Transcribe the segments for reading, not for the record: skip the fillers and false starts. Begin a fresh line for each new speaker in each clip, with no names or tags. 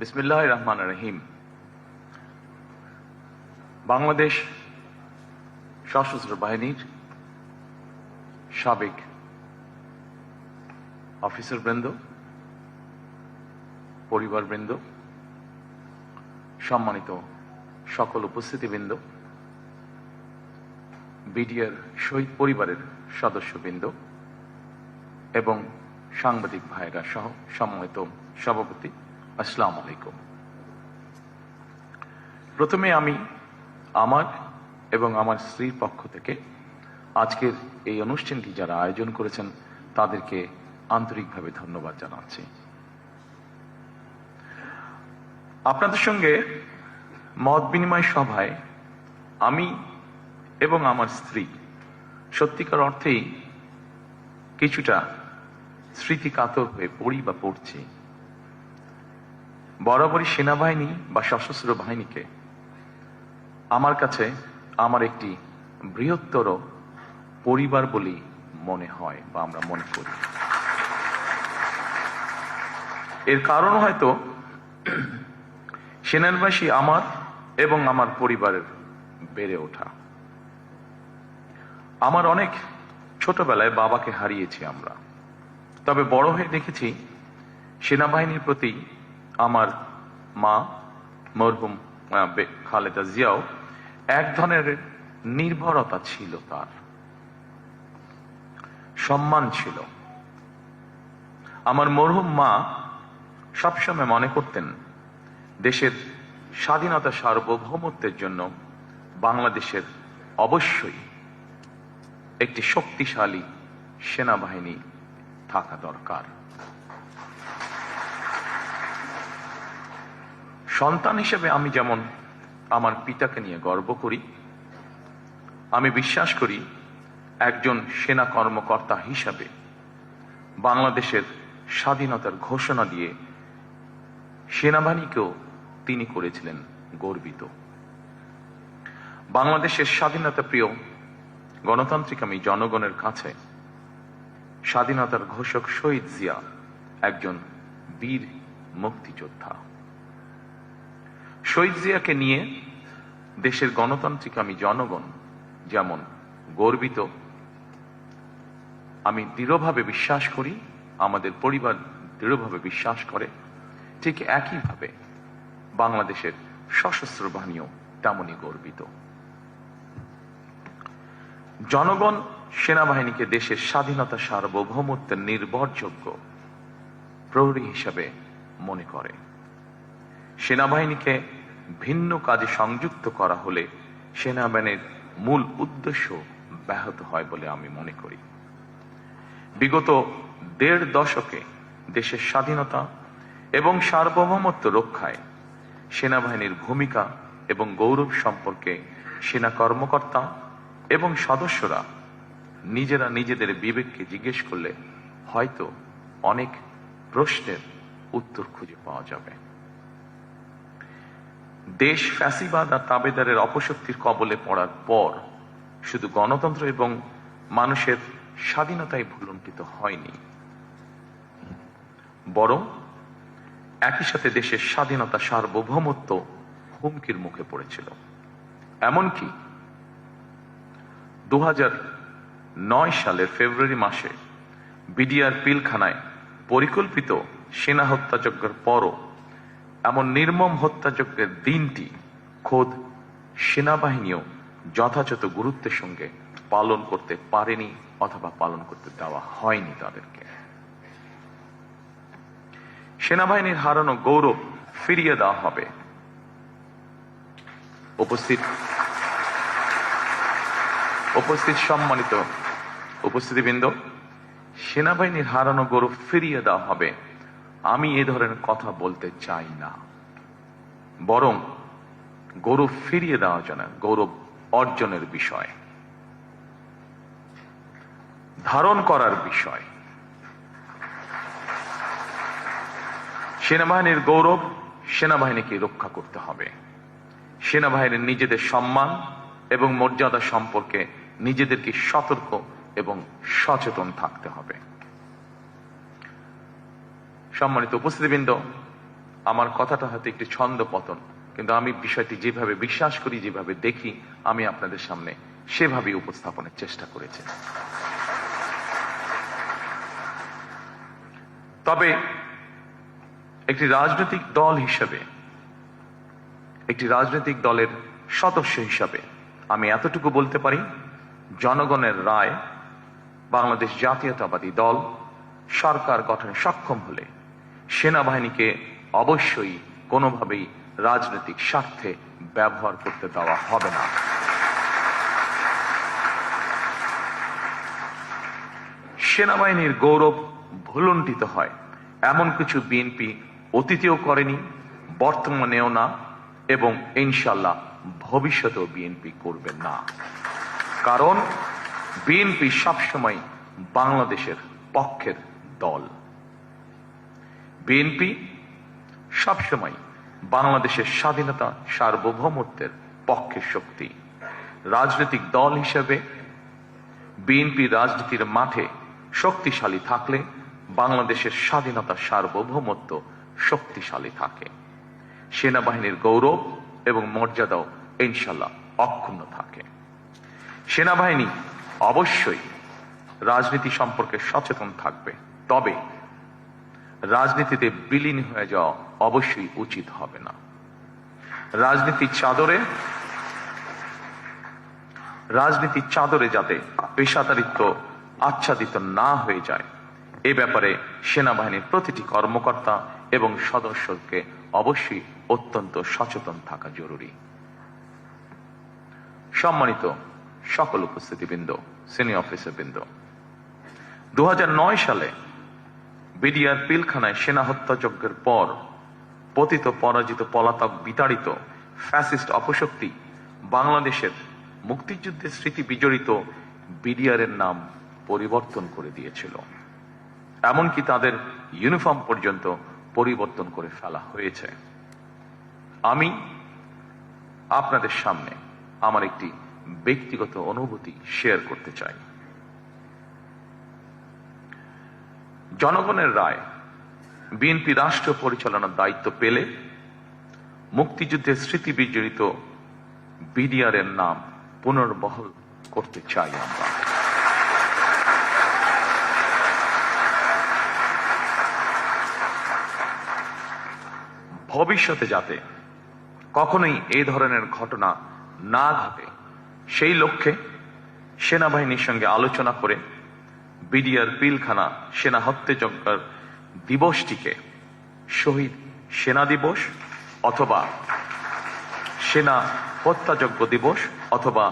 বিসমিল্লাহির রহমানির রহিম। বাংলাদেশ সশস্ত্র বাহিনীর সাবেক অফিসারবৃন্দ, পরিবারবৃন্দ, সম্মানিত সকল উপস্থিতিবৃন্দ, বিডিআর শহীদ পরিবারের সদস্যবৃন্দ এবং সাংবাদিক ভাইরা সহ সম্মানিত সভাপতি, আসসালামু আলাইকুম। প্রথমে আমি আমার এবং আমার স্ত্রীর পক্ষ থেকে আজকের এই অনুষ্ঠানটি যারা আয়োজন করেছেন তাদেরকে আন্তরিকভাবে ধন্যবাদ জানাচ্ছি। আপনাদের সঙ্গে মত বিনিময় সভায় আমি এবং আমার স্ত্রী সত্যিকার অর্থেই কিছুটা স্মৃতিকাতর হয়ে পড়ি বা পড়ছি। বরাবরই সেনাবাহিনী বা সশস্ত্র বাহিনীকে আমার কাছে আমার একটি বৃহত্তর পরিবার বলেই মনে হয় বা আমরা মনে করি। এর কারণ হয়তো সেনাবাসী আমার এবং আমার পরিবারের বেড়ে ওঠা। আমার অনেক ছোটবেলায় বাবাকে হারিয়েছি আমরা, তবে বড় হয়ে দেখেছি সেনাবাহিনীর প্রতি আমার মা মরহুম খালেদা জিয়াও এক ধরনের নির্ভরতা ছিল, তার সম্মান ছিল। আমার মরহুম মা সবসময় মনে করতেন দেশের স্বাধীনতা সার্বভৌমত্বের জন্য বাংলাদেশের অবশ্যই একটি শক্তিশালী সেনাবাহিনী থাকা দরকার। সন্তান হিসেবে আমি যেমন আমার পিতাকে নিয়ে গর্ব করি, আমি বিশ্বাস করি একজন সেনা কর্মকর্তা হিসাবে বাংলাদেশের স্বাধীনতার ঘোষণা দিয়ে সেনাবাহিনীকেও তিনি করেছিলেন গর্বিত। বাংলাদেশের স্বাধীনতা প্রিয় গণতান্ত্রিক আমি জনগণের কাছে স্বাধীনতার ঘোষক শহীদ জিয়া একজন বীর মুক্তিযোদ্ধা। শহীদ জিয়াকে নিয়ে দেশের গণতান্ত্রিক আমি জনগণ যেমন গর্বিত, আমি দৃঢ়ভাবে বিশ্বাস করি, আমাদের পরিবার দৃঢ়ভাবে বিশ্বাস করে, ঠিক একইভাবে বাংলাদেশের সশস্ত্র বাহিনীও তেমনই গর্বিত। জনগণ সেনাবাহিনীকে দেশের স্বাধীনতা সার্বভৌমত্বের নির্ভরযোগ্য প্রহরী হিসাবে মনে করে। সেনাবাহিনীকে ভিন্ন কাজে সংযুক্ত করা হলে সেনাবাহিনীর মূল উদ্দেশ্য ব্যাহত হয় বলে আমি মনে করি। বিগত ১.৫ দশকে দেশের স্বাধীনতা এবং সার্বভৌমত্ব রক্ষায় সেনাবাহিনীর ভূমিকা এবং গৌরব সম্পর্কে সেনা কর্মকর্তা এবং সদস্যরা নিজেরা নিজেদের বিবেককে জিজ্ঞেস করলে হয়তো অনেক প্রশ্নের উত্তর খুঁজে পাওয়া যাবে। দেশ ফ্যাসিবাদ আর তাবেদারের অপশক্তির কবলে পড়ার পর শুধু গণতন্ত্র এবং মানুষের স্বাধীনতাই ভুলুণ্ঠিত হয়নি, বরং একই সাথে দেশের স্বাধীনতা সার্বভৌমত্ব হুমকির মুখে পড়েছিল। এমনকি ২০০৯ সালের ফেব্রুয়ারি মাসে বিডিআর পিলখানায় পরিকল্পিত সেনা হত্যাযজ্ঞের পরও এমন নির্মম হত্যাযজ্ঞের দিনটি খোদ সেনাবাহিনীও যথাযথ গুরুত্বের সঙ্গে পালন করতে পারেনি অথবা পালন করতে দেওয়া হয়নি তাদেরকে। সেনাবাহিনীর হারানো গৌরব ফিরিয়ে দেওয়া হবে। উপস্থিত সম্মানিত উপস্থিতিবৃন্দ, সেনাবাহিনীর হারানো গৌরব ফিরিয়ে দেওয়া হবে, আমি এ ধরনের কথা বলতে চাই না, বরং গৌরব ফিরিয়ে দেওয়া যায়, গৌরব অর্জনের বিষয়, ধারণ করার বিষয়। সেনাবাহিনীর গৌরব সেনাবাহিনীকে রক্ষা করতে হবে। সেনাবাহিনীর নিজেদের সম্মান এবং মর্যাদা সম্পর্কে নিজেদেরকে সতর্ক এবং সচেতন থাকতে হবে। সম্মানিত উপস্থিতিবৃন্দ, আমার কথাটা হয়তো একটু ছন্দ পতন, কিন্তু আমি বিষয়টি যেভাবে বিশ্বাস করি, যেভাবে দেখি, আমি আপনাদের সামনে সেভাবে উপস্থাপনের চেষ্টা করেছি। তবে একটি রাজনৈতিক দল হিসেবে, একটি রাজনৈতিক দলের সদস্য হিসাবে আমি এতটুকু বলতে পারি, জনগণের রায় বাংলাদেশ জাতীয়তাবাদী দল সরকার গঠনে সক্ষম হলে সেনাবাহিনীকে অবশ্যই কোনোভাবেই রাজনৈতিক স্বার্থে ব্যবহার করতে দেওয়া হবে না। সেনাবাহিনীর গৌরব ভুলুণ্ঠিত হয় এমন কিছু বিএনপি অতীতেও করেনি, বর্তমানেও না, এবং ইনশাল্লাহ ভবিষ্যতেও বিএনপি করবে না। কারণ বিএনপি সবসময় বাংলাদেশের পক্ষের দল। বিএনপি সবসময় বাংলাদেশের স্বাধীনতা, সার্বভৌমত্বের পক্ষের শক্তি। রাজনৈতিক দল হিসেবে বিএনপি রাজনীতির মাঠে শক্তিশালী থাকলে বাংলাদেশের স্বাধীনতা, সার্বভৌমত্ব শক্তিশালী থাকে। সেনাবাহিনীর গৌরব এবং মর্যাদাও ইনশাল্লাহ অক্ষুণ্ণ থাকে। সেনাবাহিনী অবশ্যই রাজনীতি সম্পর্কে সচেতন থাকবে, তবে রাজনীতিতে বিলীন হয়ে যাওয়া অবশ্যই উচিত হবে না। রাজনীতির চাদরে যাতে পেশাদারিত্ব আচ্ছাদিত না হয়ে যায়, এ ব্যাপারে সেনাবাহিনীর প্রতিটি কর্মকর্তা এবং সদস্যকে অবশ্যই অত্যন্ত সচেতন থাকা জরুরি। সম্মানিত সকল উপস্থিতিবৃন্দ, সিনিয়র অফিসারবৃন্দ, 2009 সালে বিডিআর পিলখানায় সেনা হত্যাযজ্ঞের পর পতিত, পরাজিত, পলাতক, বিতাড়িত ফ্যাসিস্ট অপশক্তি বাংলাদেশের মুক্তিযুদ্ধের স্মৃতি বিজড়িত বিডিআরের নাম পরিবর্তন করে দিয়েছিল। এমনকি তাদের ইউনিফর্ম পর্যন্ত পরিবর্তন করে ফেলা হয়েছে। আমি আপনাদের সামনে আমার একটি ব্যক্তিগত অনুভূতি শেয়ার করতে চাই। জনগণের রায় বিএনপি রাষ্ট্র পরিচালনার দায়িত্ব পেলে মুক্তিযুদ্ধের স্মৃতি বিজড়িত বিডিআরের নাম পুনর্বহাল করতে চাই আমরা। ভবিষ্যতে যাতে কখনোই এই ধরনের ঘটনা না ঘটে, সেই লক্ষ্যে সেনাবাহিনীর সঙ্গে আলোচনা করে বিডিআর পিলখানা সেনা হত্যাযজ্ঞের দিবসটিকে শহীদ সেনা দিবস অথবা সেনা হত্যাযজ্ঞ দিবস অথবা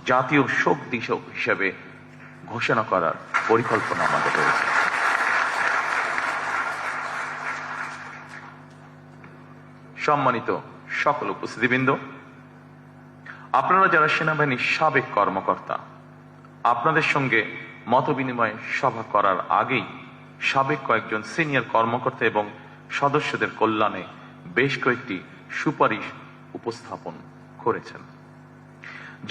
জাতীয় শোক দিবস হিসেবে ঘোষণা করার পরিকল্পনা আমাদের রয়েছে। সম্মানিত সকল উপস্থিতিবৃন্দ, আপনারা যারা সেনাবাহিনীর সাবেক কর্মকর্তা, আপনাদের সঙ্গে মতবিনিময় সভা করার আগেই সাবেক কয়েকজন সিনিয়র কর্মকর্তা এবং সদস্যদের কল্যাণে বেশ কয়েকটি সুপারিশ উপস্থাপন করেছেন।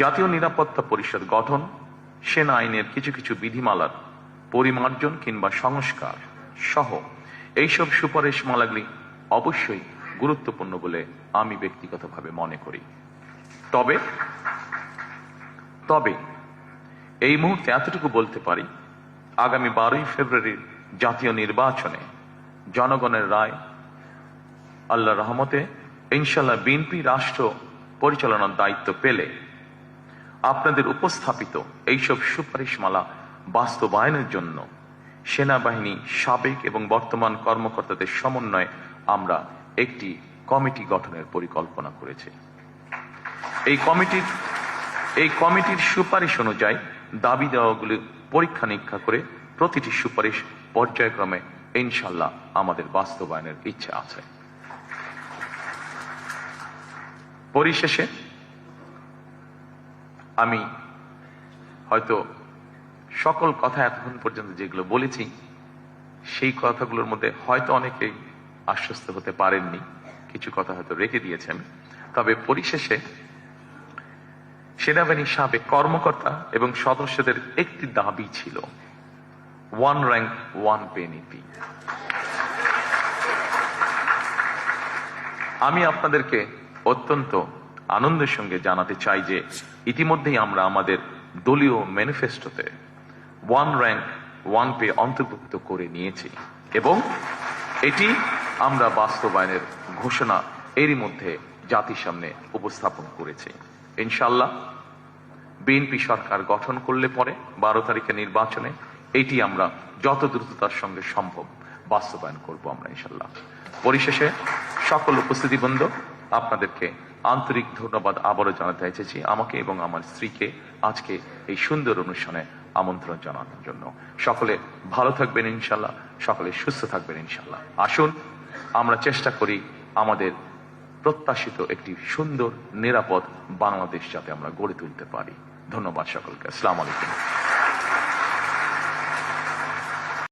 জাতীয় নিরাপত্তা পরিষদ গঠন, সেনা আইনের কিছু কিছু বিধিমালার পরিমার্জন কিংবা সংস্কার সহ এইসব সুপারিশমালাগুলি অবশ্যই গুরুত্বপূর্ণ বলে আমি ব্যক্তিগতভাবে মনে করি। তবে এই মুহূর্তে এতটুকু বলতে পারি, আগামী 12ই ফেব্রুয়ারির জাতীয় নির্বাচনে জনগণের রায় আল্লাহর রহমতে ইনশাল্লাহ বিএনপি রাষ্ট্র পরিচালনার দায়িত্ব পেলে আপনাদের উপস্থাপিত এইসব সুপারিশমালা বাস্তবায়নের জন্য সেনাবাহিনী সাবেক এবং বর্তমান কর্মকর্তাদের সমন্বয়ে আমরা একটি কমিটি গঠনের পরিকল্পনা করেছি। এই কমিটির সুপারিশ অনুযায়ী দাবি দেওয়াগুলি পরীক্ষা নিরীক্ষা করে প্রতিটি সুপারিশ পর্যায়ক্রমে ইনশাল্লাহ আমাদের বাস্তবায়নের ইচ্ছা আছে। পরিশেষে আমি হয়তো সকল কথা এতক্ষণ পর্যন্ত যেগুলো বলেছি, সেই কথাগুলোর মধ্যে হয়তো অনেকেই আশ্বস্ত হতে পারেননি, কিছু কথা হয়তো রেখে দিয়েছেন। তবে পরিশেষে সেনাবাহিনীর সাবেক কর্মকর্তা এবং সদস্যদের একটি দাবি ছিল, 1 rank 1 pay নীতি। আমি আপনাদেরকে অত্যন্ত আনন্দের সঙ্গে জানাতে চাই যে ইতিমধ্যেই আমরা আমাদের দলীয় ম্যানিফেস্টোতে ওয়ান র্যাঙ্ক ওয়ান পে অন্তর্ভুক্ত করে নিয়েছি এবং এটি আমরা বাস্তবায়নের ঘোষণা এরই মধ্যে জাতির সামনে উপস্থাপন করেছি। ইনশাল্লাহ বিএনপি সরকার গঠন করলে পরে 12 তারিখে নির্বাচনে এটি আমরা যত দ্রুততার সঙ্গে সম্ভব বাস্তবায়ন করব আমরা ইনশাল্লাহ। পরিশেষে সকল উপস্থিতিবৃন্দ, আপনাদেরকে আন্তরিক ধন্যবাদ আবারও জানাতে এসেছি আমাকে এবং আমার স্ত্রীকে আজকে এই সুন্দর অনুষ্ঠানে আমন্ত্রণ জানানোর জন্য। সকলে ভালো থাকবেন ইনশাল্লাহ, সকলে সুস্থ থাকবেন ইনশাল্লাহ। আসুন আমরা চেষ্টা করি আমাদের প্রত্যাশিত একটি সুন্দর নিরাপদ বাংলাদেশ যাতে আমরা গড়ে তুলতে পারি। ধন্যবাদ সকলকে। আসসালামু আলাইকুম।